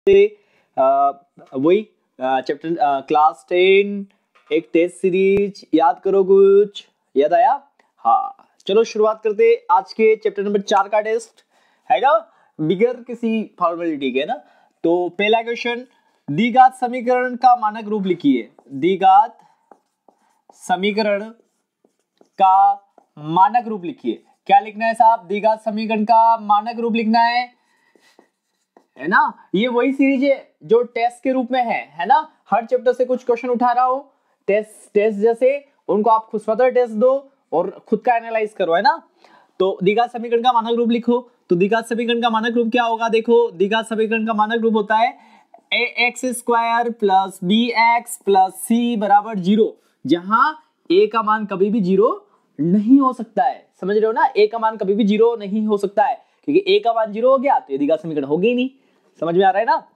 वही chapter class 10 एक test series याद करो, कुछ याद आया? हाँ चलो शुरुआत करते आज के चैप्टर नंबर 4 का टेस्ट है ना, बिगर किसी फॉर्मेलिटी के ना। तो पहला क्वेश्चन, द्विघात समीकरण का मानक रूप लिखिए। द्विघात समीकरण का मानक रूप लिखिए। क्या लिखना है साहब? द्विघात समीकरण का मानक रूप लिखना है ना। ये वही सीरीज है जो टेस्ट के रूप में है ना। हर चैप्टर से कुछ क्वेश्चन उठा रहा हो, टेस्ट जैसे उनको आप खुद स्वतः टेस्ट दो और खुद का एनालाइज करो, है ना। तो द्विघात समीकरण का मानक रूप लिखो। तो द्विघात समीकरण का मानक रूप क्या होगा? देखो, द्विघात समीकरण का मानक रूप होता है ax² + bx + c = 0, जहां a का मान कभी भी 0 नहीं हो सकता है। समझ रहे हो ना, a का मान कभी भी 0 नहीं हो सकता है, क्योंकि a का मान 0 हो गया तो ये द्विघात समीकरण होगी ही नहीं। समझ में आ रहा है ना।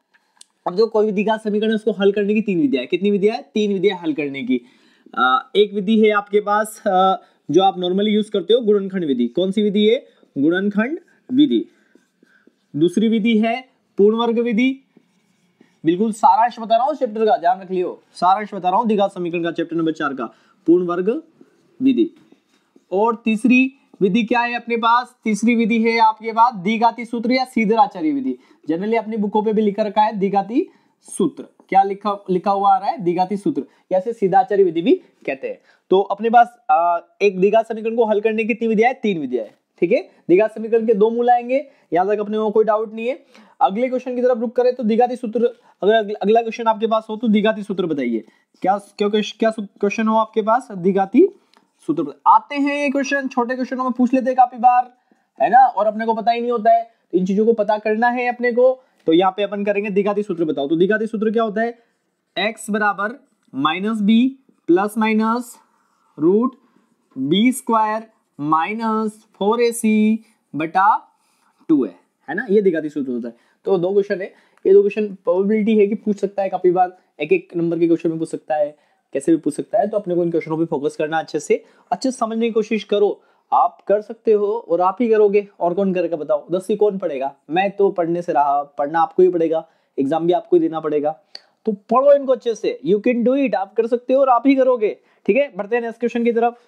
अब जो कोई भी द्विघात समीकरण है उसको हल करने की 3 विधियां है। कितनी विधियां है? 3 विधियां हल करने की। एक विधि है आपके पास जो आप नॉर्मली यूज करते हो, गुणनखंड विधि। कौन सी विधि है? गुणनखंड विधि। दूसरी विधि है पूर्ण वर्ग विधि। बिल्कुल सारांश बता रहा हूं चैप्टर का, ध्यान रख लियो, सारांश बता रहा हूं द्विघात समीकरण का, चैप्टर नंबर 4 का, पूर्ण वर्ग विधि। और तीसरी विधि क्या है अपने पास? तीसरी विधि है आपके पास द्विघाती सूत्र या सीधेराचार्य विधि। जनरली अपनी बुकों पे भी लिखा रखा है द्विघाती सूत्र। क्या लिखा हुआ आ रहा है? द्विघाती सूत्र, या इसे सीधाचार्य विधि भी कहते हैं। तो अपने पास एक द्विघात समीकरण को हल करने की कितनी विधियां है? 3 विधियां है, ठीक है। द्विघात समीकरण के 2 मूल आएंगे, यहां तक अपने को कोई डाउट नहीं है। अगले क्वेश्चन की तरफ रुक करें तो द्विघाती सूत्र, अगर अगला क्वेश्चन आपके पास हो तो द्विघाती सूत्र बताइए। क्या क्वेश्चन हो आपके पास? द्विघाती सूत्र आते हैं ये क्वेश्चन, छोटे क्वेश्चनों में पूछ लेते हैं काफी बार, है ना। और अपने को पता ही नहीं होता है, तो इन चीजों को पता करना है अपने को। तो यहाँ पे अपन करेंगे द्विघाती सूत्र बताओ। तो द्विघाती सूत्र क्या होता है? x = -b ± √b² - 4ac/2 है ना। ये द्विघाती सूत्र होता है। तो 2 क्वेश्चन है, ये 2 क्वेश्चन प्रोबेबिलिटी है कि पूछ सकता है काफी बार, एक नंबर के क्वेश्चन में पूछ सकता है, कैसे भी पूछ सकता है। तो अपने को इन क्वेश्चनों पे फोकस करना, अच्छे से समझने की कोशिश करो। आप कर सकते हो और आप ही करोगे, और कौन करेगा बताओ? 10वीं कौन पढ़ेगा? मैं तो पढ़ने से रहा, पढ़ना आपको ही पड़ेगा, एग्जाम भी आपको ही देना पड़ेगा। तो पढ़ो इनको अच्छे से, यू कैन डू इट, आप कर सकते हो और आप ही करोगे, ठीक है। बढ़ते हैं नेक्स्ट क्वेश्चन की तरफ।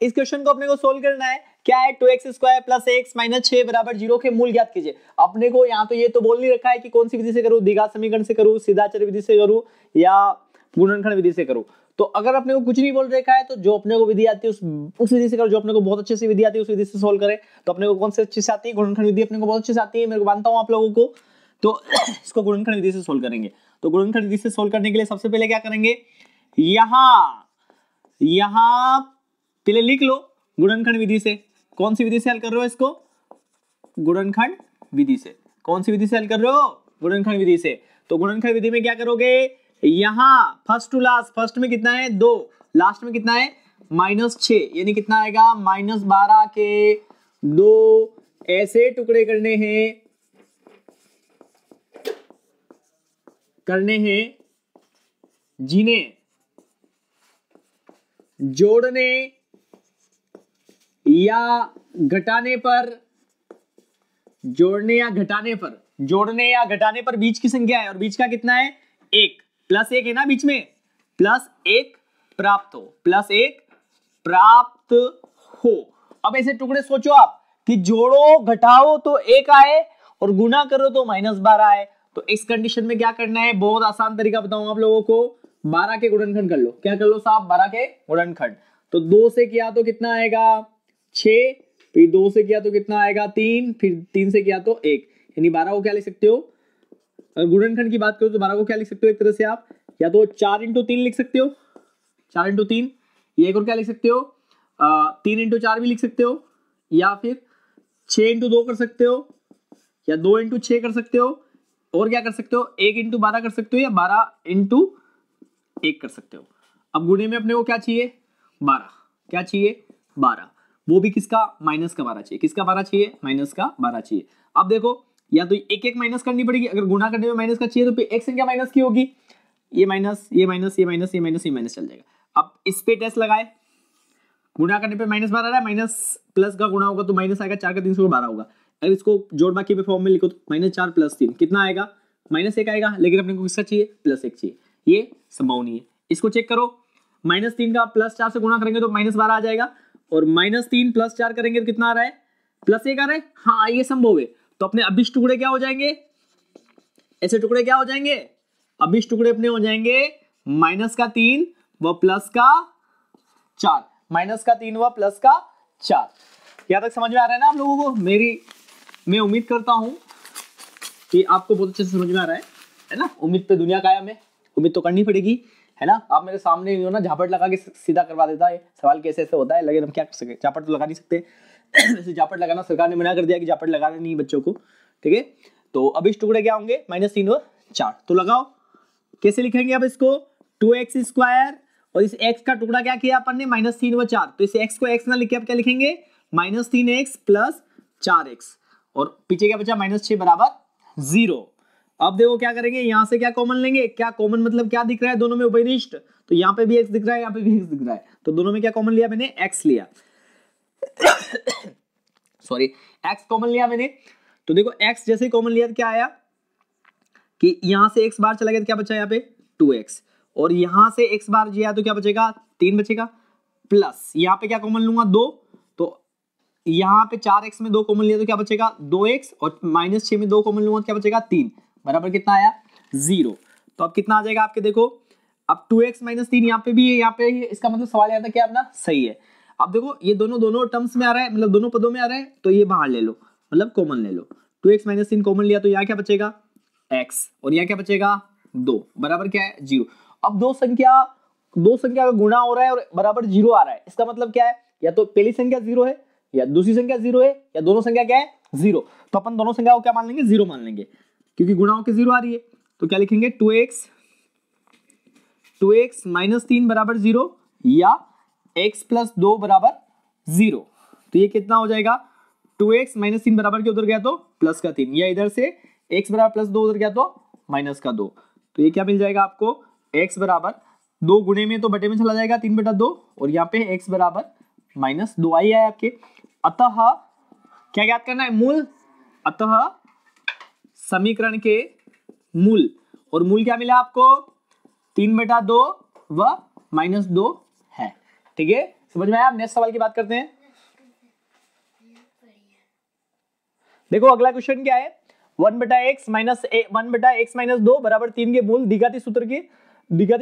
इस क्वेश्चन को अपने को सोल्व करना है। क्या है? 2x² + x - 6 = 0 के मूल ज्ञात कीजिए। अपने को यहाँ तो ये तो बोल नहीं रखा है कि कौन सी विधि से करूं, द्विघात समीकरण से करूं, सीधाचार्य विधि से करूं, या गुणनखंड विधि से करूं। तो अगर अपने को कुछ नहीं बोल रखा है तो जो अपने को विधि आती है उस विधि से करो। जो अपने को बहुत अच्छे से विधि आती है उस विधि से सोल्व करें। तो अपने को कौन से अच्छे से आती है? गुणनखंड विधि अपने को बहुत अच्छे से आती है, मेरे को मानता हूं आप लोगों को। तो इसको गुणनखंड विधि से सोल्व करेंगे। तो गुणनखंड विधि से सोल्व करने के लिए सबसे पहले क्या करेंगे? यहां पहले लिख लो गुणनखंड विधि से। कौन सी विधि से हल कर रहे हो इसको? गुणनखंड विधि से। कौन सी विधि से हल कर रहे हो? गुणनखंड विधि से। तो गुणनखंड विधि में क्या करोगे? यहां फर्स्ट टू लास्ट, फर्स्ट में कितना है? 2, लास्ट में कितना है? -6, यानी कितना आएगा? -12 के 2 ऐसे टुकड़े करने हैं जिन्हें जोड़ने या घटाने पर बीच की संख्या है, और बीच का कितना है? 1 + 1 है ना बीच में, +1 प्राप्त हो। अब ऐसे टुकड़े सोचो आप कि जोड़ो घटाओ तो 1 आए और गुना करो तो -12 आए। तो इस कंडीशन में क्या करना है? बहुत आसान तरीका बताऊं आप लोगों को। 12 के गुणनखंड कर लो। क्या कर लो साहब? 12 के गुणनखंड। तो 2 से किया तो कितना आएगा? 6, फिर 2 से किया तो कितना आएगा? 3, फिर 3 से किया तो 1, यानी 12 को क्या लिख सकते हो? अगर गुणनखंड की बात करो तो 12 को क्या लिख सकते हो? एक तरह से आप या तो 4 × 3 लिख सकते हो, 4 × 3। ये एक और क्या लिख सकते हो? 3 × 4 भी लिख सकते हो, या फिर 6 × 2 कर सकते हो, या 2 × 6 कर सकते हो, और क्या कर सकते हो? 1 × 12 कर सकते हो, या 12 × 1 कर सकते हो। अब गुणे में अपने को क्या चाहिए? 12। क्या चाहिए? 12। वो भी किसका? माइनस का 12 चाहिए। किसका 12 चाहिए? माइनस का 12 चाहिए। अब देखो, या तो एक माइनस करनी पड़ेगी। अगर गुणा करने में माइनस का चाहिए तो एक संख्या माइनस की होगी। ये माइनस, ये माइनस, ये माइनस, ये माइनस, ये माइनस चल जाएगा। अब इस पे टेस्ट लगाए, गुणा करने पे -12 आ रहा है, माइनस प्लस का गुणा होगा तो माइनस आएगा, 4 का 3 12 होगा। अगर इसको जोड़ बाकी पे फॉर्म में लिखो तो -4 + 3 कितना आएगा, -1 आएगा। लेकिन अपने को किसका चाहिए, +1 चाहिए, ये संभव नहीं है। इसको चेक करो, -3 का +4 से गुणा करेंगे तो -12 आ जाएगा, और -3 + 4 करेंगे तो कितना आ रहा है, +1 आ रहा है। हाँ ये संभव है। तो अपने अभिष्ट टुकड़े क्या हो जाएंगे, ऐसे टुकड़े क्या हो जाएंगे, अभिष्ट टुकड़े अपने हो जाएंगे -3 व +4, -3 व +4। यहाँ तक समझ में आ रहा है ना आप लोगों को? मैं उम्मीद करता हूं कि आपको बहुत अच्छे से समझ में आ रहा है ना। उम्मीद पे दुनिया कायम है, उम्मीद तो करनी पड़ेगी, है ना। आप मेरे सामने ना झापट लगा के सीधा करवा देता है, सवाल कैसे ऐसे होता है, लेकिन हम क्या कर सकते, झापट तो लगा नहीं सकते। वैसे झापट लगाना सरकार ने मना कर दिया कि झापट लगाना नहीं बच्चों को, ठीक है। तो अब इस टुकड़े क्या होंगे, -3 व 4। तो लगाओ, कैसे लिखेंगे अब इसको, 2x², और इस x का टुकड़ा क्या किया अपन ने, -3 व 4। तो इस x को x ना लिख के अब क्या लिखेंगे, -3x + 4x, और पीछे क्या बचा, -6 = 0। अब देखो क्या करेंगे, यहां से क्या कॉमन लेंगे, क्या कॉमन मतलब क्या दिख रहा है दोनों में, उभयनिष्ठ। तो यहाँ पे भी x दिख रहा है, यहाँ पे भी x दिख रहा है, तो दोनों में क्या कॉमन लिया मैंने, x लिया। सॉरी, x कॉमन लिया मैंने। तो देखो x जैसे ही कॉमन लिया तो क्या आया कि यहां से x बार चला गया तो क्या बचा यहाँ पे 2x, और यहां से x बार गया तो क्या बचेगा, 3 बचेगा, प्लस यहाँ पे क्या कॉमन लूंगा, 2। तो यहाँ पे 4x में 2 कॉमन लिया तो क्या बचेगा, 2x, और -6 में 2 कॉमन लूंगा तो क्या बचेगा, 3, बराबर कितना आया, 0। तो अब कितना आ जाएगा आपके, देखो अब 2x - 3 यहाँ पे भी है, यहाँ पे है, इसका मतलब सवाल यहाँ था क्या अपना सही है। अब देखो ये दोनों टर्म्स में आ रहा है, मतलब दोनों पदों में आ रहा है, तो ये बाहर ले लो, मतलब कॉमन ले लो। 2x - 3 कॉमन लिया तो यहाँ क्या बचेगा, x, और यहाँ क्या बचेगा, 2, बराबर क्या है, 0। अब दो संख्या का गुणा हो रहा है और बराबर 0 आ रहा है, इसका मतलब क्या है, या तो पहली संख्या 0 है, या दूसरी संख्या 0 है, या दोनों संख्या क्या है, 0। तो अपन दोनों संख्या को क्या मान लेंगे, 0 मान लेंगे, क्योंकि गुणा होकर 0 आ रही है। तो क्या लिखेंगे, 2x - 3 = 0, या x + 2 = 0। तो ये कितना हो जाएगा, 2x - 3 बराबर के उधर गया तो +3, या इधर से x = +2 उधर गया तो -2। तो ये क्या मिल जाएगा आपको, x = 2 गुणे में तो बटे में चला जाएगा 3/2, और यहाँ पे x = -2 आई है आपके। अतः क्या याद करना है, मूल। अतः समीकरण के मूल, और मूल क्या मिला आपको, 3/2 व -2 है, ठीक है। समझ में आया। अब नेक्स्ट सवाल की बात करते हैं। देखो अगला क्वेश्चन क्या है, 1/x - 2 = 3 के मूल द्विघाती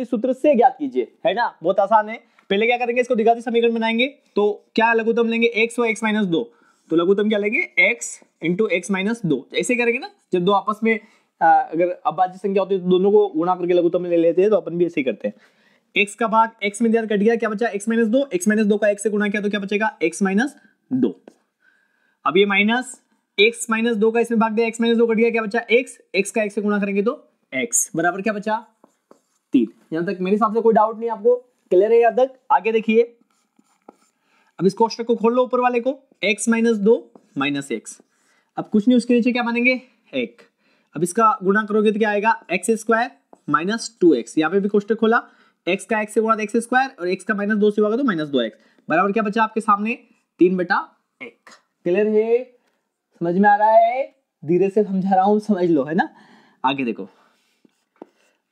सूत्र से ज्ञात कीजिए, है ना। बहुत आसान है। पहले क्या करेंगे, इसको द्विघाती समीकरण बनाएंगे, तो क्या लघुत्तम लेंगे, x व x - 2। तो लघुत्तम क्या लेंगे, x × x - 2। ऐसे करेंगे ना, जब दो आपस में अगर अभाज्य संख्या होती है तो दोनों को गुणा करके लघुत्तम में ले लेते हैं, तो अपन भी ऐसे ही करते हैं। x का भाग x में दिया कट गया, क्या बचा, x - 2, x - 2 का x से गुणा किया तो क्या बचेगा, x - 2। अब ये माइनस x - 2 का इसमें भाग दिया, x - 2 कट गया, क्या बचा, x का x से गुणा करेंगे तो x, बराबर क्या बचा, 3। यहां तक मेरे हिसाब से कोई डाउट नहीं, आपको क्लियर है यहाँ तक। आगे देखिए, अब इस कोष्टक को खोल लो, ऊपर वाले को, x - 2 - x। अब कुछ नहीं, उसके नीचे क्या मानेंगे, 1। अब इसका गुणा करोगे तो क्या आएगा, x² - 2x। यहाँ पे भी कोष्टक खोला, x का x से गुणा x², और x का -2 से होगा तो -2x, बराबर क्या बचा आपके सामने, 3/1। क्लियर है, समझ में आ रहा है, धीरे से समझा रहा हूं, समझ लो, है ना। आगे देखो,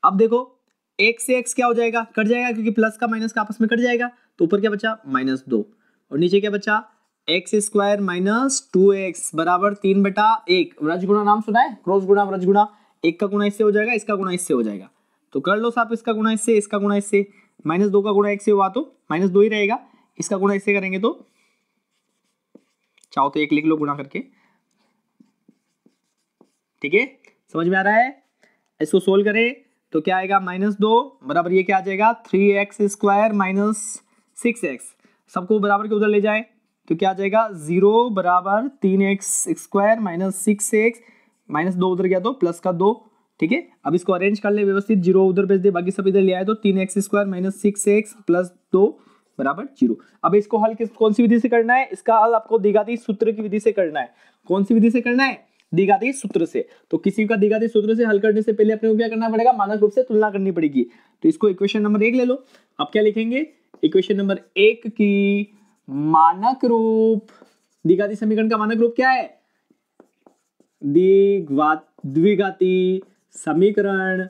अब देखो x से x क्या हो जाएगा, कट जाएगा, क्योंकि प्लस का माइनस का आपस में कट जाएगा। तो ऊपर क्या बचा, -2, और नीचे क्या बचा, x² - 2x = 3/1। व्रजगुणा नाम सुना है, क्रॉस गुणा, व्रजगुणा। एक का गुणा इससे हो जाएगा, इसका गुणा इससे हो जाएगा, तो कर लो साहब, इसका गुणा इससे, इसका गुणा इससे। -2 का गुणा 1 से हुआ तो -2 ही रहेगा, इसका गुणा इससे करेंगे तो, चाहो तो 1 लिख लो गुणा करके, ठीक है। समझ में आ रहा है। इसको सोल्व करें तो क्या आएगा, -2 बराबर ये क्या आ जाएगा, 3x² - 6x। सबको बराबर के उधर ले जाए तो क्या आ जाएगा, 0 बराबर 3x² - 6x, -2 उधर गया तो प्लस का 2, ठीक है। अब इसको अरेंज कर ले व्यवस्थित, 0 उधर भेज दे, बाकी सब इधर ले आए तो 3x² - 6x + 2 बराबर 0। अब इसको हल कौन सी विधि से करना है, इसका हल आपको द्विघाती सूत्र की विधि से करना है। कौन सी विधि से करना है, द्विघाती सूत्र से। तो किसी का द्विघाती सूत्र से हल करने से पहले अपने को क्या करना पड़ेगा, मानक रूप से तुलना करनी पड़ेगी। तो इसको इक्वेशन नंबर 1 ले लो। अब क्या लिखेंगे, इक्वेशन नंबर 1 की मानक रूप, द्विघाती समीकरण का मानक रूप क्या है? द्विघाती समीकरण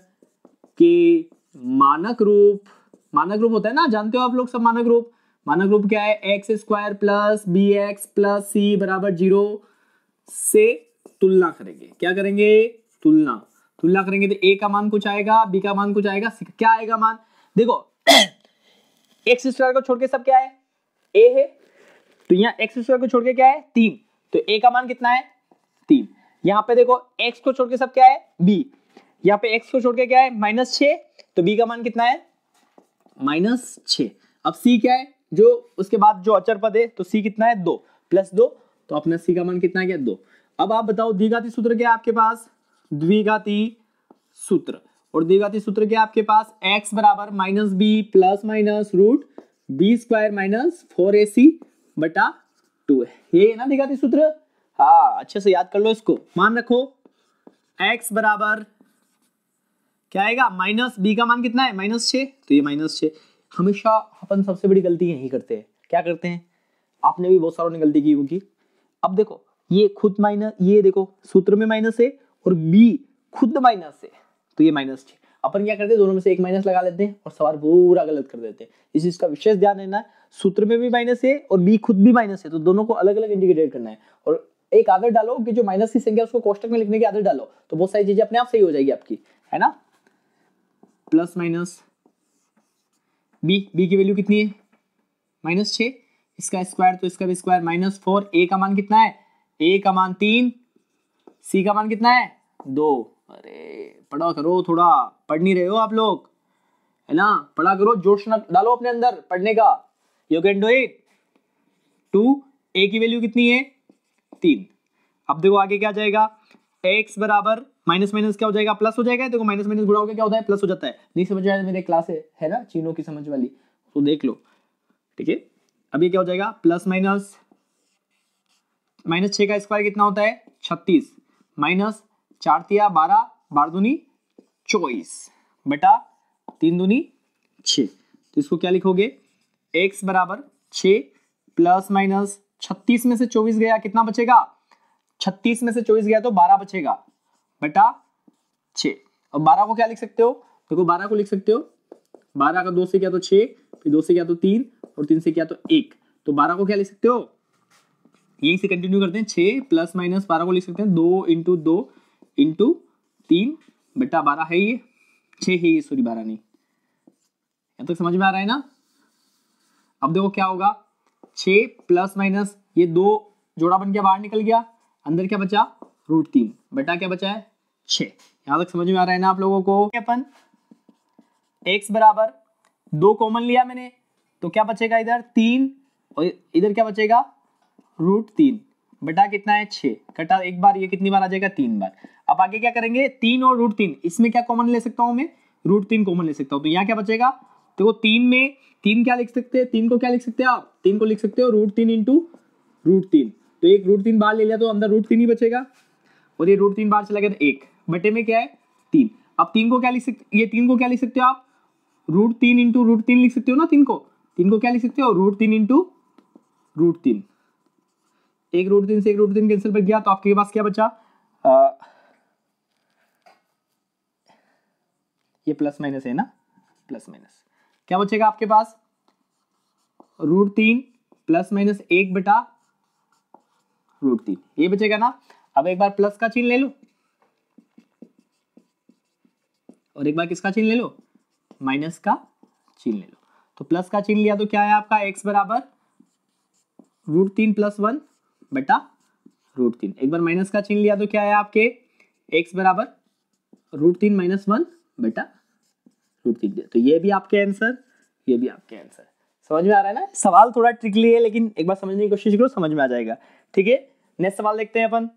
के मानक रूप, मानक रूप होता है ना, जानते हो आप लोग सब मानक रूप। मानक रूप क्या है? X square plus b x plus c बराबर 0 से तुलना करेंगे। क्या करेंगे? तुलना करेंगे तो ए का मान कुछ आएगा, बी का मान कुछ आएगा, सी क्या आएगा मान? देखो एक्स स्क्वायर को छोड़ के सब क्या है? ए है, तो यहाँ एक्स स्क्वायर को छोड़ के क्या है? 3, तो ए का मान कितना है? 3। यहाँ पे देखो एक्स को छोड़ के सब क्या है? बी, यहाँ पे एक्स को छोड़ के क्या है? -6, तो बी का मान कितना है? -6। अब सी क्या है? जो उसके बाद जो अचर पद है, तो सी कितना है? 2 + 2, तो अपना सी का मान कितना है? 2। अब आप बताओ द्विघाती सूत्र क्या है आपके पास? द्विघाती सूत्र, और द्विघाती सूत्र क्या है आपके पास? x बराबर -b ± √b² - 4ac बटा 2 है। ये है ना द्विघाती सूत्र? हाँ, अच्छे से याद कर लो इसको, मान रखो x बराबर क्या आएगा? -b का मान कितना है? -6, तो ये -6। हमेशा अपन सबसे बड़ी गलती यही करते हैं। क्या करते हैं? आपने भी बहुत सारों ने गलती की होगी। अब देखो ये खुद माइनस, ये देखो सूत्र में माइनस है और b खुद माइनस है, तो ये -6। अपन क्या करते हैं? दोनों में से एक माइनस लगा लेते हैं और सवाल पूरा गलत कर देते हैं। इस चीज का विशेष ध्यान देना है। सूत्र में भी माइनस है और b खुद भी माइनस है, तो दोनों को अलग अलग इंडिकेट करना है। और एक आदत डालो कि जो माइनस की संख्या उसको कोष्टक में लिखने की आदत डालो, तो बहुत सारी चीजें अपने आप सही हो जाएगी आपकी, है ना। प्लस माइनस बी की वैल्यू कितनी है? -6, इसका स्क्वायर तो इसका भी स्क्वायर, -4। ए का मान कितना है? ए का मान 3, सी का मान कितना है? 2। अरे पढ़ा करो, थोड़ा पढ़ नहीं रहे हो आप लोग, है ना। पढ़ा करो, जोश न डालो अपने अंदर पढ़ने का। You can do it. 2, ए की वैल्यू कितनी है? 3। अब देखो आगे क्या जाएगा? x बराबर माइनस माइनस क्या हो जाएगा? प्लस हो जाएगा। देखो माइनस माइनस गुणा होकर क्या होता है? प्लस हो जाता है। नहीं समझ आया? मेरे क्लास है ना चीनों की समझ वाली, तो देख लो, ठीक है। अब ये क्या हो जाएगा? प्लस माइनस -6 का स्क्वायर कितना होता है? 36 माइनस 4 तिया 12, 12 दूनी 24 बटा 3 दूनी 6। तो इसको क्या लिखोगे? x बराबर 6 प्लस माइनस 36 में से 24 गया, कितना बचेगा? 36 में से 24 गया तो 12 बचेगा बटा 6। अब 12 को क्या लिख सकते हो? देखो 12 को लिख सकते हो, 12 का 2 से किया तो 6, फिर 2 से किया तो 3 और 3 से किया तो 1, तो 12 को क्या लिख सकते हो? यहीं से कंटिन्यू करते हैं। 6 प्लस माइनस 12 को लिख सकते हैं 2 × 2 × 3 बटा 12 है ये, 6 है ये, सॉरी 12 नहीं। यहाँ तक समझ में आ रहा है ना? अब देखो क्या होगा? 6 प्लस माइनस ये 2 जोड़ा बन गया, बाहर निकल गया, अंदर क्या बचा? √3 बटा क्या बचा है? 6। यहाँ तक समझ में आ रहा है ना आप लोगों को? अपन x बराबर 2 कॉमन लिया मैंने, तो क्या बचेगा? इधर 3 और इधर क्या बचेगा? √3 बटा कितना है? 6 कटा एक बार, ये कितनी बार आ जाएगा? 3 बार। अब आगे क्या करेंगे? 3 और √3, इसमें क्या कॉमन ले सकता हूं मैं? √3 कॉमन ले सकता हूं, तो यहाँ क्या बचेगा? देखो 3 में 3 क्या लिख सकते हैं? 3 को क्या लिख सकते हैं आप? 3 को लिख सकते हो √3 × √3, तो एक √3 बाहर ले लिया तो अंदर √3 ही बचेगा, और ये √3 बाहर चला गया तो 1 बटे में क्या है? 3। अब 3 को क्या लिख सकते? ये 3 को क्या लिख सकते हो आप? √3 × √3 लिख सकते हो ना। 3 को क्या लिख सकते हो? √3 × √3। एक √3 से एक √3 कैंसिल कर गया, तो आपके पास क्या बचा? ये प्लस माइनस है ना, प्लस माइनस क्या बचेगा आपके पास? √3 प्लस माइनस 1 बटा √3, ये बचेगा ना। अब एक बार प्लस का चिन्ह ले लो और एक बार किसका चिन्ह ले लो? माइनस का चिन्ह ले लो। तो प्लस का चिन्ह लिया तो क्या है आपका? x बराबर √3 + 1 बटा √3। एक बार माइनस का चिन्ह लिया तो क्या है आपके? x बराबर √3 - 1 बटा √3। तो ये भी आपके आंसर, ये भी आपके आंसर। समझ में आ रहा है ना? सवाल थोड़ा ट्रिकली है, लेकिन एक बार समझने की कोशिश करो, समझ में आ जाएगा। ठीक है, नेक्स्ट सवाल देखते हैं अपन।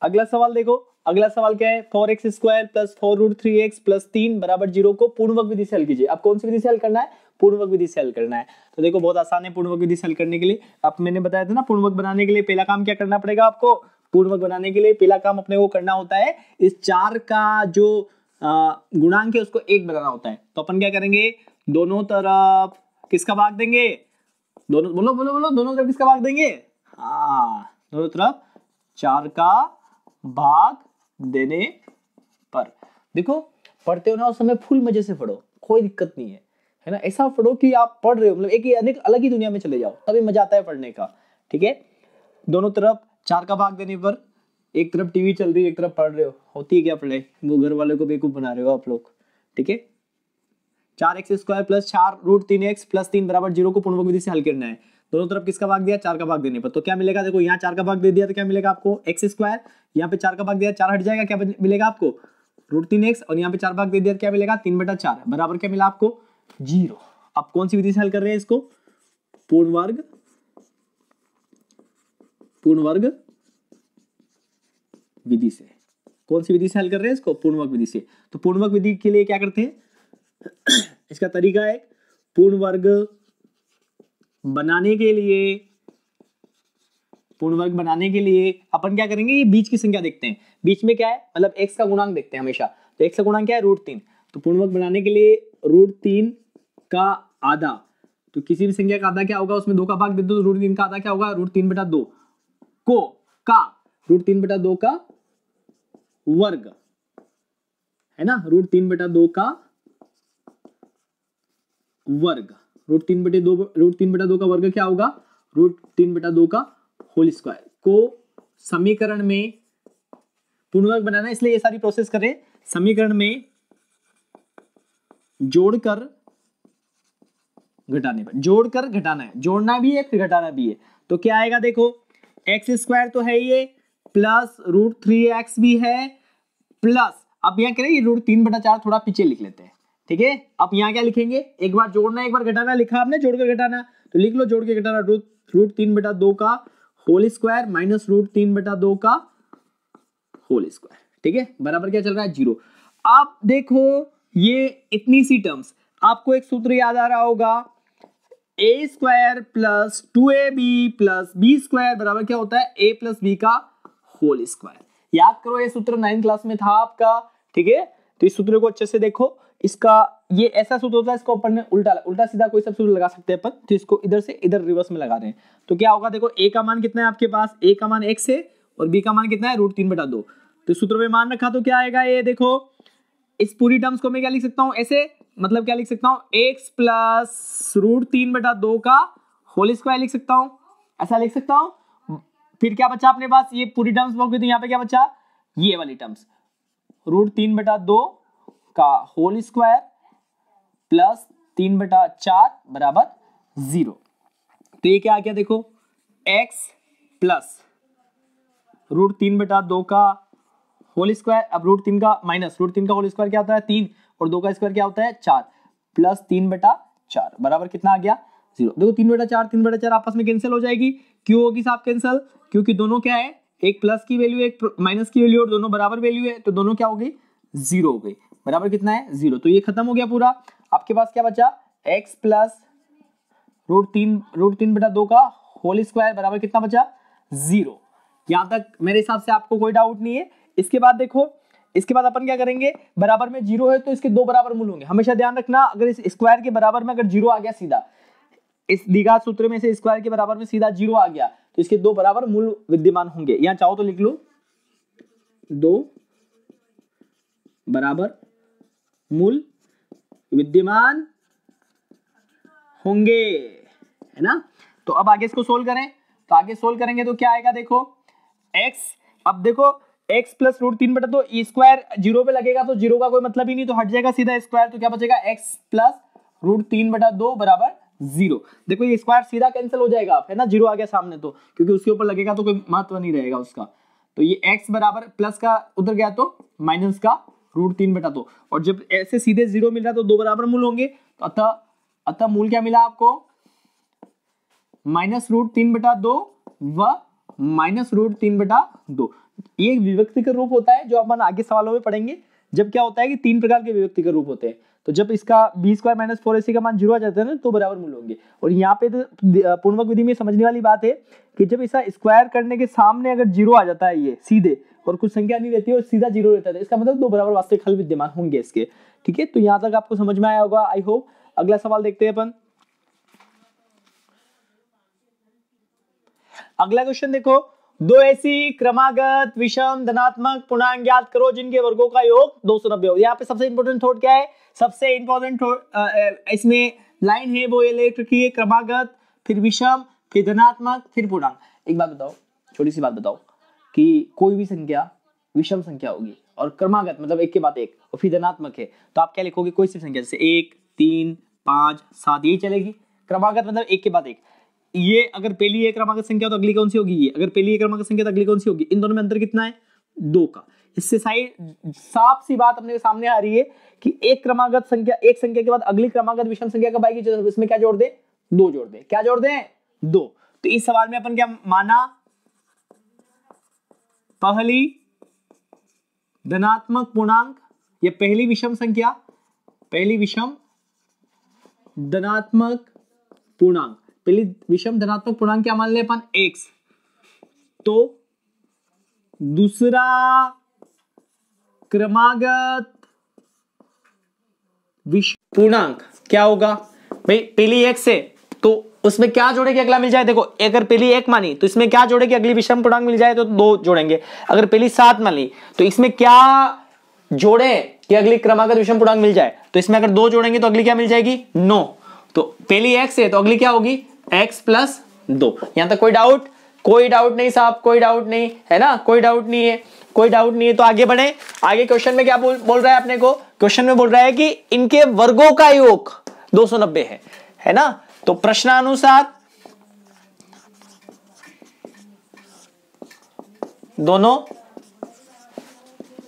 अगला सवाल देखो, अगला सवाल क्या है? 4x² + 4√3x + 3 = 0 को पूर्णवर्ग विधि से हल कीजिए। अब कौन सी विधि से हल करना है? पूर्णवर्ग विधि से हल करना है। तो देखो बहुत आसान है पूर्णवर्ग विधि से हल करने के लिए। अब मैंने बताया था ना, पूर्णवर्ग बनाने के लिए पहला काम क्या करना पड़ेगा आपको? पूर्णवर्ग बनाने के लिए पहला काम अपने को करना होता है, इस 4 का जो गुणांक है उसको 1 बनाना होता है। तो अपन क्या करेंगे, दोनों तरफ किसका भाग देंगे, दोनों बोलो बोलो बोलो, दोनों तरफ किसका भाग देंगे, हाँ दोनों तरफ 4 का भाग देने पर। देखो पढ़ते हो ना उस समय फुल मजे से पढ़ो, कोई दिक्कत नहीं है ना, ऐसा पढ़ो कि आप पढ़ रहे हो मतलब एक अलग ही दुनिया में चले जाओ, तभी मजा आता है पढ़ने का। ठीक है, दोनों तरफ 4 का भाग देने पर, एक तरफ टीवी चल रही है एक तरफ पढ़ रहे हो, होती है क्या पढ़ाई, वो घर वालों को बेवकूफ बना रहे हो आप लोग। ठीक है, 4x² plus 4 root 3x plus 3 बराबर 0 को पूर्णवर्ग विधि से हल करना है। दोनों तरफ किसका भाग दिया, 4 का भाग देने पर, तो क्या मिलेगा, देखो यहाँ 4 का भाग दे दिया तो क्या मिलेगा आपको x², यहाँ पे 4 का भाग दिया 4 हट जाएगा, क्या मिलेगा आपको रूट 3x, और यहाँ पे 4 भाग दे दिया क्या मिलेगा 3/4 बराबर क्या मिला आपको 0। अब कौन सी विधि से हल कर रहे हैं इसको, पूर्णवर्ग विधि से। कौन सी विधि से हल कर रहे हैं इसको, पूर्णवर्ग विधि से। तो पूर्णवर्ग विधि के लिए क्या करते हैं इसका तरीका है, पूर्णवर्ग बनाने के लिए अपन क्या करेंगे, ये बीच की संख्या देखते हैं, बीच में क्या है मतलब x का गुणांक देखते हैं हमेशा। तो x का गुणांक क्या है √3, तो पूर्णवर्ग बनाने के लिए √3 का आधा, तो किसी भी संख्या का आधा क्या होगा, उसमें 2 का भाग दे दो, तो √3 का आधा क्या होगा √3/2 को का √3/2 का वर्ग है ना, √3/2 का वर्ग, √3/2 का वर्ग क्या होगा √3/2 का होल स्क्वायर को समीकरण में पूर्णवर्ग बनाना है, इसलिए ये सारी प्रोसेस करें, समीकरण में जोड़कर घटाने पर, जोड़कर घटाना है, जोड़ना भी है फिर घटाना भी है। तो क्या आएगा देखो, x² तो है ये, प्लस √3x भी है, प्लस अब यहाँ करें √3/4 थोड़ा पीछे लिख लेते हैं। ठीक है, अब यहाँ क्या लिखेंगे, एक बार जोड़ना एक बार घटाना, लिखा आपने जोड़कर घटाना, तो लिख लो जोड़ के घटाना, √3/2 का होल स्क्वायर माइनस √3/2 का होल स्क्वायर। ठीक है, बराबर क्या चल रहा है 0। आप देखो ये इतनी सी टर्म्स, आपको एक सूत्र याद आ रहा होगा, a² plus 2ab plus b² बराबर क्या होता है a प्लस b का होल स्क्वायर। याद करो ये सूत्र 9th क्लास में था आपका। ठीक है, तो इस सूत्र को अच्छे से देखो, इसका ये ऐसा सूत्र होता है, इसको अपन ने उल्टा सीधा कोई सब सूत्र लगा सकते हैं अपन, तो इसको इधर से इधर रिवर्स में लगा रहे हैं। तो क्या होगा देखो, a का मान कितना है आपके पास, a का मान x है और b का मान कितना है √3/2, तो सूत्र में मान रखा तो क्या आएगा, ये देखो इस पूरी टर्म्स को मैं क्या लिख सकता हूँ ऐसे, मतलब क्या लिख सकता हूँ x प्लस √3/2 का होल स्क्वायर लिख सकता हूँ, ऐसा लिख सकता हूँ। फिर क्या बचा अपने पास, ये पूरी टर्म्स हो गई, तो यहाँ पे क्या बचा, ये वाली टर्म्स √3/2 का होल स्क्वायर प्लस 3/4 बराबर 0। तो ये क्या आ गया देखो, x प्लस √3/2 का होल स्क्वायर, अब √3 का माइनस √3 का होल स्क्वायर क्या होता है 3, और 2 का स्क्वायर क्या होता है 4, प्लस 3/4 बराबर कितना आ गया 0। देखो 3/4 आपस में कैंसिल हो जाएगी, क्यों होगी साहब कैंसिल, क्योंकि दोनों क्या है, एक प्लस की वैल्यू एक माइनस की वैल्यू, और दोनों बराबर वैल्यू है, तो दोनों क्या हो गई 0 हो गई, बराबर कितना है 0। तो ये खत्म हो गया पूरा, आपके पास क्या बचा, x प्लस √3/2 का होल स्क्वायर बराबर कितना बचा 0। यहां तक मेरे हिसाब से आपको कोई डाउट नहीं है। इसके बाद देखो, इसके बाद अपन क्या करेंगे, बराबर में 0 है तो इसके 2 बराबर मूल होंगे, हमेशा ध्यान रखना, अगर इस स्क्वायर के बराबर में अगर 0 आ गया सीधा, इस द्विघात सूत्र में से स्क्वायर के बराबर में सीधा 0 आ गया, तो इसके 2 बराबर मूल विद्यमान होंगे। यहां चाहो तो लिख लो 2 बराबर मूल विद्यमान होंगे, है ना। तो अब आगे इसको सोल्व करें, तो आगे सोल्व करेंगे तो क्या आएगा देखो, x, अब देखो x प्लस √3/2 ई स्क्वायर 0 पे लगेगा तो 0 का कोई मतलब ही नहीं, तो हट जाएगा सीधा स्क्वायर, तो क्या बचेगा x प्लस √3/2 बराबर 0। देखो ये स्क्वायर सीधा कैंसिल हो जाएगा, है ना, 0 आ गया सामने, तो क्योंकि उसके ऊपर लगेगा तो कोई महत्व नहीं रहेगा उसका। तो ये x बराबर प्लस का उधर गया तो माइनस का √3/2, और जब ऐसे सीधे 0 मिल रहा तो 2 बराबर मूल होंगे, तो अतः मूल क्या मिला आपको, माइनस √3/2 व माइनस √3/2। ये विभक्ति का रूप होता है जो अपन आगे सवालों में पढ़ेंगे, जब क्या होता है कि 3 प्रकार के विभक्ति का रूप होते हैं, तो जब इसका b² माइनस 4ac का मान 0 आ जाता है ना, तो बराबर मूल होंगे। और यहाँ पे तो पूर्णवर्ग विधि में समझने वाली बात है कि जब इसका स्क्वायर करने के सामने अगर 0 आ जाता है ये सीधे, और कुछ संख्या नहीं रहती है और सीधा 0 रहता है, इसका मतलब 2 बराबर वास्तविक हल विद्यमान होंगे इसके। ठीक है, तो यहाँ तक आपको समझ में आया होगा आई होप। अगला सवाल देखते हैं अपन। अगला क्वेश्चन देखो, दो ऐसी क्रमागत विषम धनात्मक पूर्णांक ज्ञात करो जिनके वर्गों का योग 290 हो। यहाँ पे सबसे इंपॉर्टेंट थॉट क्या है, सबसे इंपॉर्टेंट थॉट इसमें लाइन है वो ये लिख रखी है, क्रमागत फिर विषम फिर धनात्मक फिर पूर्णांक। एक बात बताओ, छोटी सी बात बताओ कि कोई भी संख्या विषम संख्या होगी और क्रमागत मतलब एक के बाद एक और फिर धनात्मक है तो आप क्या लिखोगे, कोई सी संख्या जैसे 1 3 5 7 यही चलेगी। क्रमागत मतलब एक के बाद एक, ये अगर पहली एक क्रमागत संख्या तो अगली कौन सी होगी, ये अगर पहली एक क्रमागत संख्या तो अगली कौन सी होगी, इन दोनों में अंतर कितना है 2 का। इससे साफ सी बात अपने सामने आ रही है कि एक क्रमागत संख्या, एक संख्या के बाद अगली क्रमागत विषम संख्या कब आएगी, जो इसमें क्या जोड़ दे 2 जोड़ दे, क्या जोड़ दे 2। तो इस सवाल में अपन क्या माना, पहली धनात्मक पूर्णांक या पहली विषम संख्या, पहली विषम धनात्मक पूर्णांक, पहली विषम धनात्मक पूर्णांक क्या मान ले अपन x, तो दूसरा क्रमागत विषम पूर्णांक क्या होगा भाई, पहली x है तो उसमें क्या जोड़े कि अगला मिल जाए। देखो अगर पहली 1 मानी तो इसमें क्या जोड़े कि अगली विषम पूर्णांक मिल जाए तो 2 जोड़ेंगे। अगर पहली 7 मान ली तो इसमें क्या जोड़े कि अगली क्रमागत विषम पूर्णांक मिल जाए, तो इसमें अगर 2 जोड़ेंगे तो अगली क्या मिल जाएगी 9। तो पहली x है तो अगली क्या होगी x प्लस 2। यहां तक कोई डाउट, कोई डाउट नहीं साहब, कोई डाउट नहीं है ना, कोई डाउट नहीं है, कोई डाउट नहीं है। तो आगे बढ़े, आगे क्वेश्चन में क्या बोल रहा है अपने को, क्वेश्चन में बोल रहा है कि इनके वर्गों का योग 290 है ना। तो प्रश्नानुसार दोनों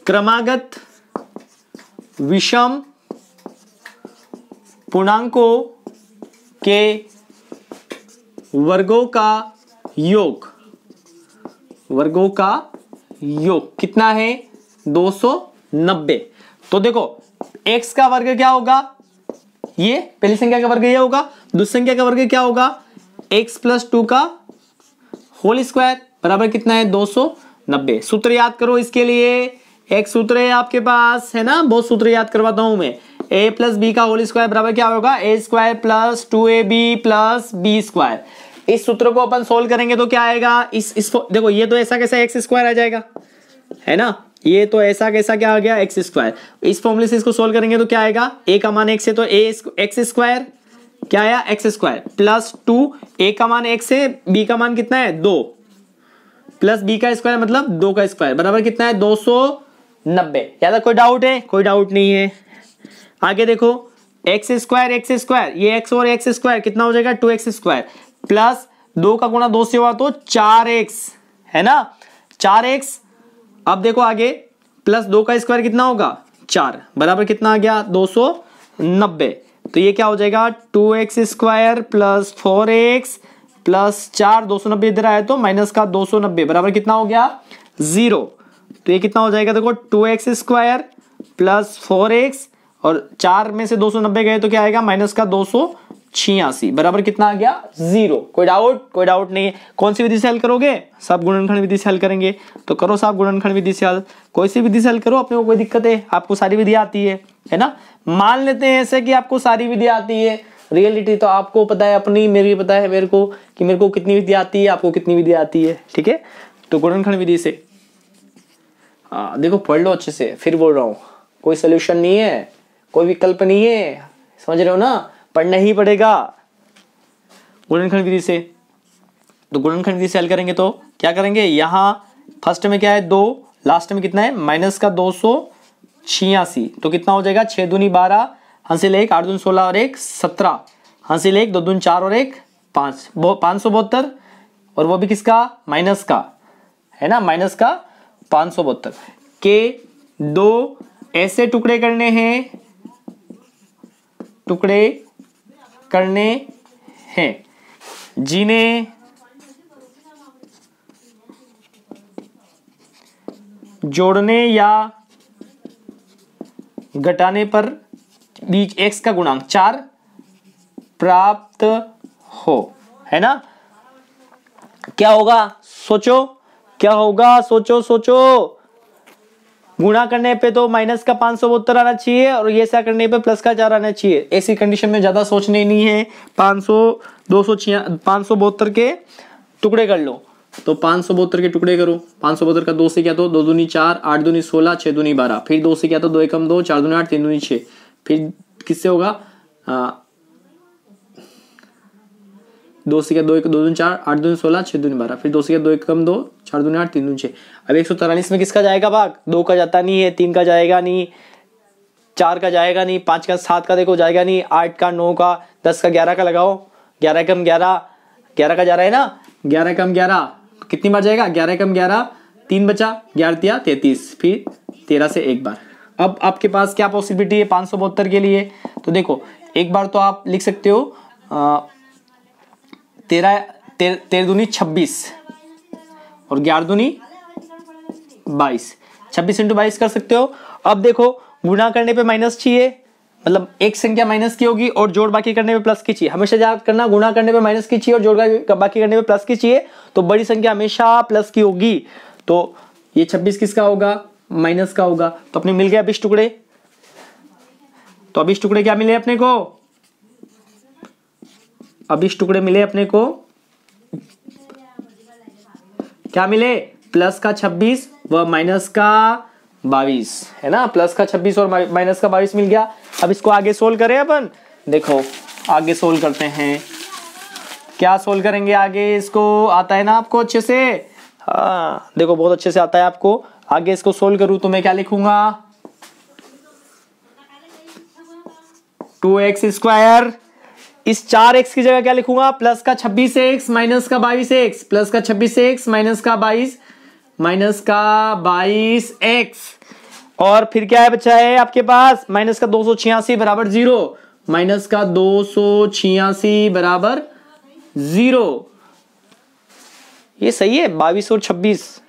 क्रमागत विषम पूर्णांकों के वर्गों का योग, वर्गों का योग कितना है 290। तो देखो x का वर्ग क्या होगा, ये पहली संख्या का वर्ग ये होगा, दूसरी संख्या का वर्ग क्या होगा x प्लस 2 का होल स्क्वायर बराबर कितना है 290। सूत्र याद करो इसके लिए, एक सूत्र है आपके पास है ना, बहुत सूत्र याद करवाता हूं मैं। a प्लस बी का होल स्क्वायर बराबर क्या होगा a square plus 2ab plus B square. इस सूत्र को अपन सोल्व करेंगे तो क्या आएगा, इसको देखो ये तो ऐसा कैसा एक्स स्क्वायर आ जाएगा है ना, ये तो ऐसा कैसा क्या आ गया एक्स स्क्वायर। इस फॉर्मूले से इसको सोल्व करेंगे तो क्या आएगा, a का मान x है तो a एक्स स्क्वायर क्या आया एक्स स्क्वायर प्लस 2, a का मान x है, b का मान कितना है 2 प्लस b का स्क्वायर मतलब 2 का स्क्वायर बराबर कितना है 290। याद, कोई डाउट है, कोई डाउट नहीं है। आगे देखो एक्स स्क्वायर ये x और एक्स स्क्वायर कितना हो जाएगा 2x स्क्वायर प्लस 2 का गुणा 2 से हुआ तो 4x है ना 4x। अब देखो आगे प्लस 2 का स्क्वायर कितना होगा 4 बराबर कितना आ गया 290। तो ये क्या हो जाएगा 2x square plus 4x plus 4, 290 इधर आया तो माइनस का 290 बराबर कितना हो गया 0। तो ये कितना हो जाएगा देखो 2x स्क्वायर प्लस 4x और 4 में से 290 गए तो क्या आएगा माइनस का 286 बराबर कितना आ गया 0। कोई डाउट, कोई डाउट नहीं है। कौन सी विधि से हल करोगे, सब गुणनखंड विधि से हल करेंगे तो करो साहब गुणनखंड विधि से हल, कोई सी विधि से हल करो, अपने को कोई दिक्कत है, आपको सारी विधि आती है ना। मान लेते हैं ऐसे कि आपको सारी विधि आती है, रियलिटी तो आपको पता है अपनी, मेरी पता है मेरे को कि मेरे को कितनी विधि आती है, आपको कितनी विधि आती है, ठीक है। तो गुणनखंड विधि से देखो पढ़ लो अच्छे से, फिर बोल रहा हूँ कोई सोल्यूशन नहीं है, कोई विकल्प नहीं है, समझ रहे हो ना, पढ़ना ही पड़ेगा गुणनखंड विधि से। तो गुणनखंड विधि से हल करेंगे तो क्या करेंगे, यहाँ फर्स्ट में क्या है 2, लास्ट में कितना है माइनस का 286 तो कितना हो जाएगा 6 दूनी 12 हासिल 1 8 दूनी 16 और 1 17 हासिल 1 2 दूनी 4 और 1 5 572 और वो भी किसका माइनस का है ना, माइनस का 572 के 2 ऐसे टुकड़े करने हैं, टुकड़े करने हैं जिन्हें जोड़ने या घटाने पर बीच x का गुणांक 4 प्राप्त हो, है ना। क्या होगा सोचो, क्या होगा सोचो सोचो, गुणा करने पे तो माइनस का 572 आना चाहिए और ये ऐसा करने पे प्लस का 4 आना चाहिए। ऐसी कंडीशन में ज्यादा सोचने नहीं है। 572 के टुकड़े कर लो, तो 572 के टुकड़े करो। 572 का 2 से क्या तो 2 दूनी 4, 8 दूनी 16, 6 दूनी 12, फिर 2 से क्या तो 2 एकम 2, 4 दूनी 8, 3 दूनी 6, फिर किससे होगा 2 से क्या 2 दूनी 4, 8 दूनी 16, 6 दूनी 12, फिर 2 से क्या 2 एकम 2, 4 दूनी 8, 3 दूनी 6। अब 143 में किसका जाएगा भाग? 2 का जाता नहीं है, 3 का जाएगा नहीं, 4 का जाएगा नहीं, 5 का 7 का देखो जाएगा नहीं, 8 का 9 का 10 का 11 का लगाओ। 11 कम 11, 11 का जा रहा है ना, 11 कम 11 कितनी बार जाएगा? 11 कम 11 3 बचा, 11 33, फिर 13 से एक बार। अब आपके पास क्या पॉसिबिलिटी है 572 के लिए? तो देखो एक बार तो आप लिख सकते हो 13 दूनी 26 और 11 दूनी 22, 26 इंटू 22 कर सकते हो। अब देखो गुणा करने पे माइनस चाहिए, मतलब एक संख्या माइनस की होगी और जोड़ बाकी करने पे प्लस की चाहिए। हमेशा याद करना, गुणा करने पे माइनस की चाहिए और जोड़ बाकी करने पे प्लस की चाहिए, तो बड़ी संख्या हमेशा प्लस की होगी। तो ये 26 किसका होगा? माइनस का होगा। तो अपने मिल गया 20 टुकड़े। तो 20 टुकड़े क्या मिले अपने को? 20 टुकड़े मिले अपने को, क्या मिले? प्लस का 26 व माइनस का 22 है ना। प्लस का 26 और माइनस का 22 मिल गया। अब इसको आगे सोल्व करें अपन। देखो आगे सोल्व करते हैं। क्या सोल्व करेंगे आगे? इसको आता है ना आपको अच्छे से? हाँ देखो बहुत अच्छे से आता है आपको। आगे इसको सोल्व करूं तो मैं क्या लिखूंगा? 2x स्क्वायर, इस 4x की जगह क्या लिखूंगा? प्लस का 26x माइनस का 22x, प्लस का 26x माइनस का 22x, और फिर क्या है बचा है आपके पास? माइनस का 286 बराबर 0, माइनस का 286 बराबर 0। ये सही है 22 और 26,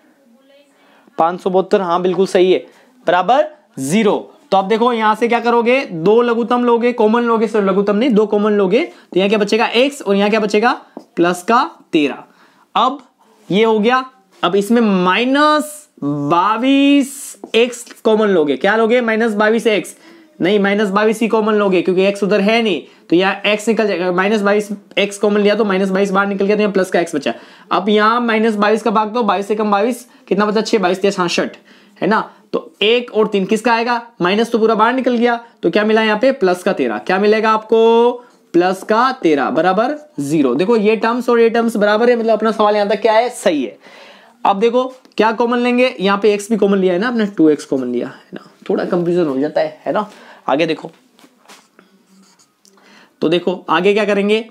572 हाँ बिल्कुल सही है, बराबर 0। तो अब देखो यहां से क्या करोगे? 2 लघुत्तम लोगे, कॉमन लोगे, सर लघुत्तम नहीं 2 कॉमन लोगे, तो यहां क्या बचेगा? x और यहां क्या बचेगा? प्लस का 13। अब ये हो गया। अब इसमें -22x कॉमन लोगे। क्या लोगे? -22x नहीं, -22 ही कॉमन लोगे क्योंकि x उधर है नहीं, तो यहाँ x निकल जाएगा। -22x कॉमन लिया तो -22 बाहर निकल गया, तो यहाँ प्लस का x बचा। अब यहाँ -22 का भाग दो, 22 से कम 22 कितना बचा? 6, 22 66 है ना। तो 1 और 3 किसका आएगा? माइनस तो पूरा बाहर निकल गया, तो क्या मिला यहाँ पे? प्लस का 13। क्या मिलेगा आपको? प्लस का 13 बराबर 0। देखो ये टर्म्स और ये टर्म्स बराबर है, मतलब अपना सवाल यहाँ तक क्या है? सही है। अब देखो क्या कॉमन लेंगे? यहाँ पे x भी कॉमन लिया है ना आपने, 2x कॉमन लिया है ना, थोड़ा कंफ्यूजन हो जाता है ना। आगे देखो, तो देखो आगे क्या करेंगे?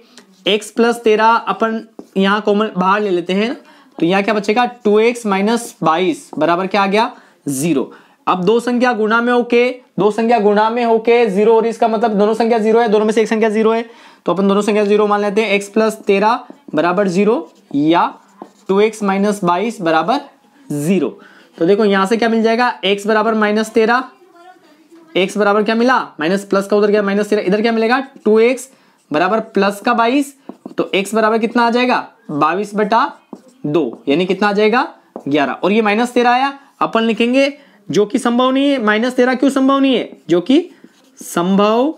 x प्लस 13 अपन यहाँ कॉमन बाहर ले लेते हैं ना, तो यहाँ क्या बचेगा? 2x माइनस 22 बराबर क्या आ गया? 0। अब दो संख्या गुणा में होके 0, और इसका मतलब दोनों संख्या 0 है, दोनों में से एक संख्या 0 है, तो अपन दोनों संख्या 0 मान लेते हैं। x प्लस 13 बराबर 0 या 2x माइनस 22 बराबर 0। तो देखो यहां से क्या मिल जाएगा? x बराबर -13, x बराबर क्या मिला? माइनस प्लस का उधर गया -13, इधर क्या मिलेगा? 2x बराबर प्लस का 22, तो x बराबर कितना आ जाएगा? 22/2 यानी कितना आ जाएगा? 11। और ये -13 आया, अपन लिखेंगे जो कि संभव नहीं है। -13 क्यों संभव नहीं है? जो कि संभव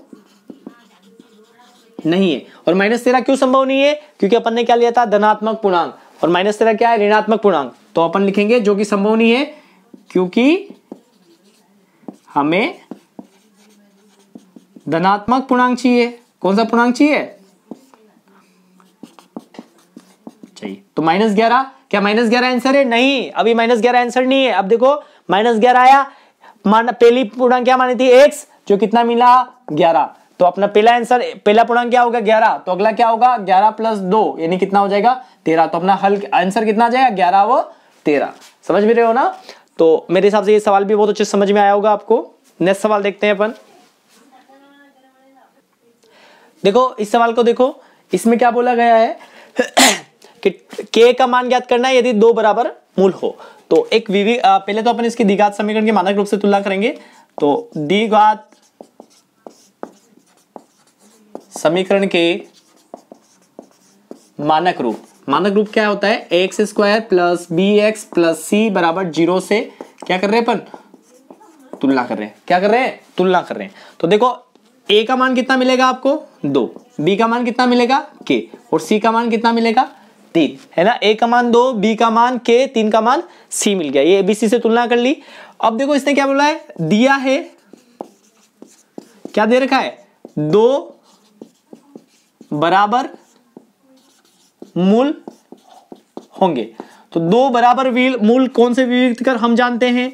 नहीं है। और -13 क्यों संभव नहीं है? क्योंकि अपन ने क्या लिया था? धनात्मक पूर्णांक, और -13 क्या है? ऋणात्मक पूर्णांक। तो अपन लिखेंगे जो कि संभव नहीं है, क्योंकि हमें धनात्मक पूर्णांक चाहिए। कौन सा पूर्णांक चाहिए? तो -11। क्या -11 आंसर है? नहीं, अभी -11 आंसर नहीं है। अब देखो -11 आया, पहली पूर्णांक क्या मानी थी? x, जो कितना मिला? 11। तो अपना पहला आंसर, पहला पूर्णांक क्या होगा? 11। तो अगला क्या होगा? 11 + 2 यानी कितना हो जाएगा? 13। तो अपना हल आंसर कितना आ जाएगा? 11 व 13। समझ भी रहे हो ना? तो मेरे हिसाब से ये सवाल भी बहुत अच्छे समझ में आया होगा आपको। नेक्स्ट सवाल देखते हैं अपन। देखो इस सवाल को देखो, इसमें क्या बोला गया है कि k का मान ज्ञात करना है यदि 2 बराबर मूल हो। तो एक पहले तो अपन इसकी द्विघात समीकरण के मानक रूप से तुलना करेंगे। तो द्विघात समीकरण के मानक रूप क्या होता है? ax² + bx + c बराबर 0 से क्या कर रहे हैं अपन? तुलना कर रहे हैं। क्या कर रहे हैं? तुलना कर रहे हैं। तो देखो a का मान कितना मिलेगा आपको 2, b का मान कितना मिलेगा k, और c का मान कितना मिलेगा 3, है ना। a का मान 2, b का मान k, 3 का मान c मिल गया। ये abc से तुलना कर ली। अब देखो इसने क्या बोला है, दिया है, क्या दे रखा है, 2 बराबर मूल होंगे। तो 2 बराबर मूल कौन से विविक्त कर हम जानते हैं,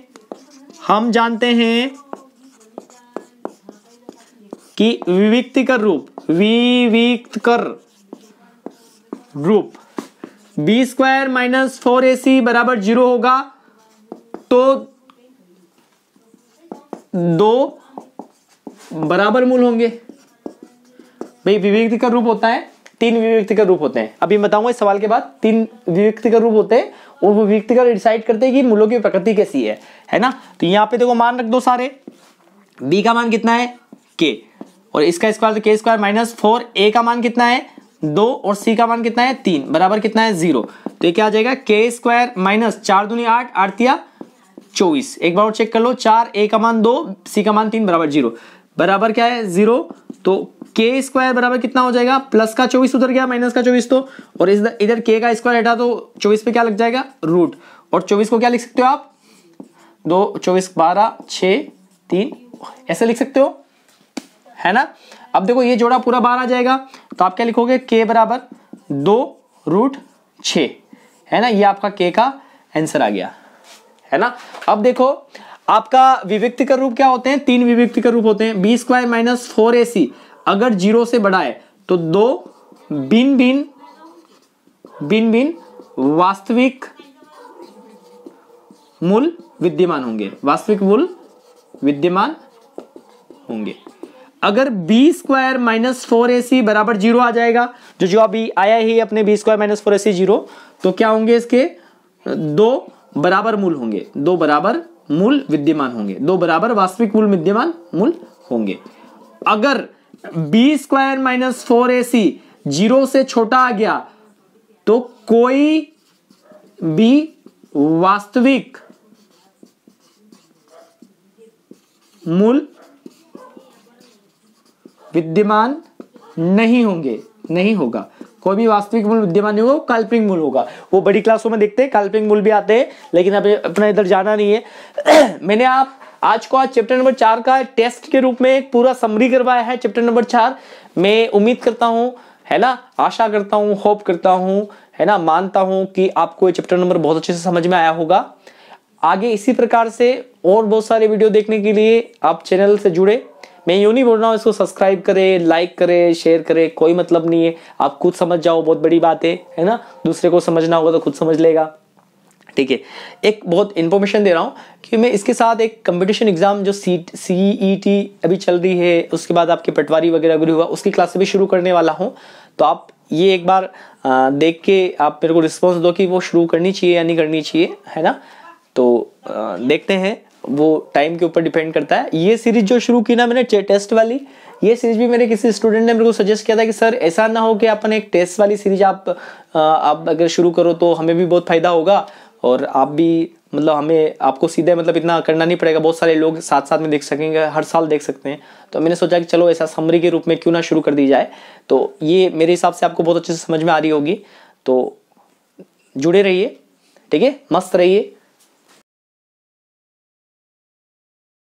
हम जानते हैं कि विविक्तकर रूप बी स्क्वायर माइनस 4ac बराबर 0 होगा। तो 2 बराबर मूल होंगे। भाई विविक्तकर रूप होता है, 3 विविक्तकर रूप होते हैं। अभी बताऊंगा इस सवाल के बाद। 3 विविक्तकर रूप होते हैं और वो विविक्तकर डिसाइड करते हैं कि मूलों की प्रकृति कैसी है ना। तो यहाँ पे देखो मान रख दो सारे। b का मान कितना है k, और इसका स्क्वायर तो k स्क्वायर माइनस 4, a का मान कितना है 2 और c का मान कितना है 3 बराबर कितना है 0। तो ये क्या आ जाएगा k स्क्वायर माइनस 4 दूनी 8, 8 तिया 24। एक बार और चेक कर लो, 4, a का मान 2, c का मान 3 बराबर 0, बराबर क्या है 0। तो k स्क्वायर बराबर कितना हो जाएगा, प्लस का 24 उधर गया, माइनस का 24 तो, और इधर k का स्क्वायर हटा तो 24 पे क्या लग जाएगा रूट, और 24 को क्या लिख सकते हो आप 2, 24, 12, 6, 3 ऐसे लिख सकते हो, है ना। अब देखो ये जोड़ा पूरा बाहर आ जाएगा, तो आप क्या लिखोगे k बराबर 2 रूट 6, है ना। ये आपका k का आंसर आ गया, है ना। अब देखो आपका विविक्तकर रूप क्या होते हैं, 3 विविक्तकर रूप होते हैं। b स्क्वायर माइनस 4ac अगर 0 से बड़ा है तो 2 भिन्न भिन्न वास्तविक मूल विद्यमान होंगे, वास्तविक मूल विद्यमान होंगे। अगर b स्क्वायर माइनस 4ac बराबर 0 आ जाएगा, जो अभी आया ही अपने b स्क्वायर माइनस 4ac 0, तो क्या होंगे इसके 2 बराबर मूल होंगे, 2 बराबर मूल विद्यमान होंगे, 2 बराबर वास्तविक मूल विद्यमान मूल होंगे। अगर b स्क्वायर माइनस 4ac 0 से छोटा आ गया तो कोई भी वास्तविक मूल विद्यमान नहीं होंगे, नहीं होगा, कोई भी वास्तविक मूल विद्यमान नहीं होगा, काल्पनिक मूल होगा। वो बड़ी क्लासों में देखते हैं काल्पनिक मूल भी आते हैं, लेकिन अब अपना इधर जाना नहीं है। मैंने आज चैप्टर नंबर 4 का टेस्ट के रूप में एक पूरा समरी करवाया है, चैप्टर नंबर 4। मैं उम्मीद करता हूं, है ना, आशा करता हूं, होप करता हूं, है ना, मानता हूं कि आपको ये चैप्टर नंबर बहुत अच्छे से समझ में आया होगा। आगे इसी प्रकार से और बहुत सारे वीडियो देखने के लिए आप चैनल से जुड़े। मैं यूं नहीं बोल रहा हूँ इसको सब्सक्राइब करें, लाइक करें, शेयर करें, कोई मतलब नहीं है, आप खुद समझ जाओ, बहुत बड़ी बात है ना। दूसरे को समझना होगा तो खुद समझ लेगा, ठीक है। एक बहुत इंफॉर्मेशन दे रहा हूँ कि मैं इसके साथ एक कंपटीशन एग्जाम जो CET अभी चल रही है, उसके बाद आपके पटवारी वगैरह वगैरह हुआ, उसकी क्लास भी शुरू करने वाला हूँ। तो आप ये एक बार देख के आप मेरे को रिस्पॉन्स दो कि वो शुरू करनी चाहिए या नहीं करनी चाहिए, है ना। तो देखते हैं, वो टाइम के ऊपर डिपेंड करता है। ये सीरीज जो शुरू की ना मैंने टेस्ट वाली, ये सीरीज भी मेरे किसी स्टूडेंट ने मेरे को सजेस्ट किया था कि सर ऐसा ना हो कि अपन एक टेस्ट वाली सीरीज आप अगर शुरू करो तो हमें भी बहुत फायदा होगा, और आप भी मतलब हमें आपको सीधे मतलब इतना करना नहीं पड़ेगा, बहुत सारे लोग साथ साथ में देख सकेंगे, हर साल देख सकते हैं। तो मैंने सोचा कि चलो ऐसा समरी के रूप में क्यों ना शुरू कर दी जाए। तो ये मेरे हिसाब से आपको बहुत अच्छे से समझ में आ रही होगी, तो जुड़े रहिए, ठीक है, मस्त रहिए।